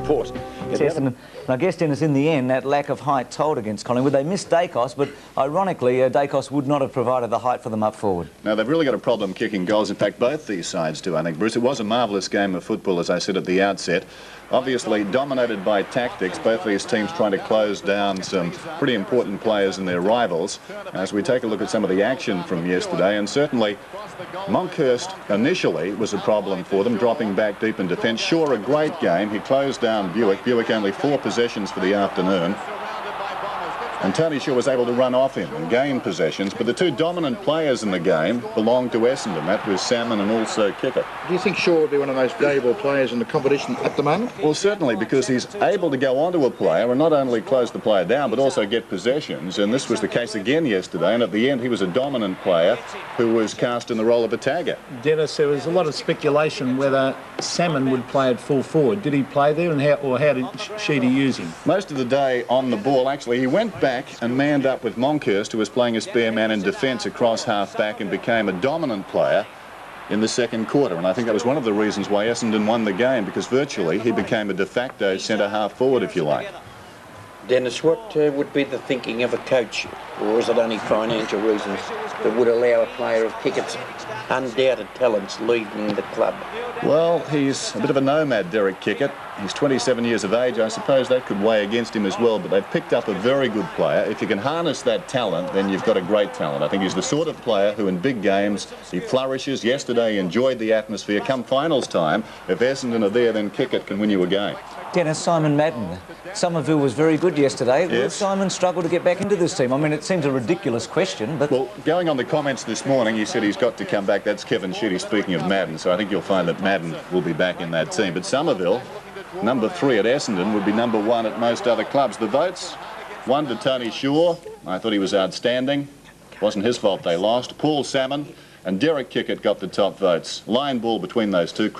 support. Essendon. And I guess, Dennis, in the end, that lack of height told against Collingwood. They missed Dacos, but ironically, Dacos would not have provided the height for them up forward. No, they've really got a problem kicking goals. In fact, both these sides do, I think, Bruce. It was a marvellous game of football, as I said at the outset. Obviously dominated by tactics, both these teams trying to close down some pretty important players and their rivals. As we take a look at some of the action from yesterday, and certainly Monkhorst initially was a problem for them, dropping back deep in defence. Sure, a great game. He closed down Buick. Buick only 4 possessions for the afternoon. And Tony Shaw was able to run off him and gain possessions, but the two dominant players in the game belonged to Essendon. That was Salmon and also Kickett. Do you think Shaw would be one of the most valuable players in the competition at the moment? Well, certainly, because he's able to go onto a player and not only close the player down, but also get possessions. And this was the case again yesterday. And at the end, he was a dominant player who was cast in the role of a tagger. Dennis, there was a lot of speculation whether Salmon would play at full forward. Did he play there, and how did Sheedy use him? Most of the day on the ball, actually. He went back and manned up with Monkhorst, who was playing a spare man in defence across half-back, and became a dominant player in the second quarter. And I think that was one of the reasons why Essendon won the game, because virtually he became a de facto centre-half forward, if you like. Dennis, what would be the thinking of a coach, or is it only financial reasons that would allow a player of Kickett's undoubted talents leading the club? Well, he's a bit of a nomad, Derek Kickett. He's 27 years of age. I suppose that could weigh against him as well, but they've picked up a very good player. If you can harness that talent, then you've got a great talent. I think he's the sort of player who in big games, he flourishes. Yesterday he enjoyed the atmosphere. Come finals time, if Essendon are there, then Kickett can win you a game. Dennis, Simon Madden. Somerville was very good yesterday. Yes. Will Simon struggle to get back into this team? I mean, it seems a ridiculous question, but... Well, going on the comments this morning, he said he's got to come back. That's Kevin Sheedy speaking of Madden, so I think you'll find that Madden will be back in that team. But Somerville, number 3 at Essendon, would be number 1 at most other clubs. The votes, 1 to Tony Shaw. I thought he was outstanding. Wasn't his fault they lost. Paul Salmon and Derek Kickett got the top votes. Line ball between those two.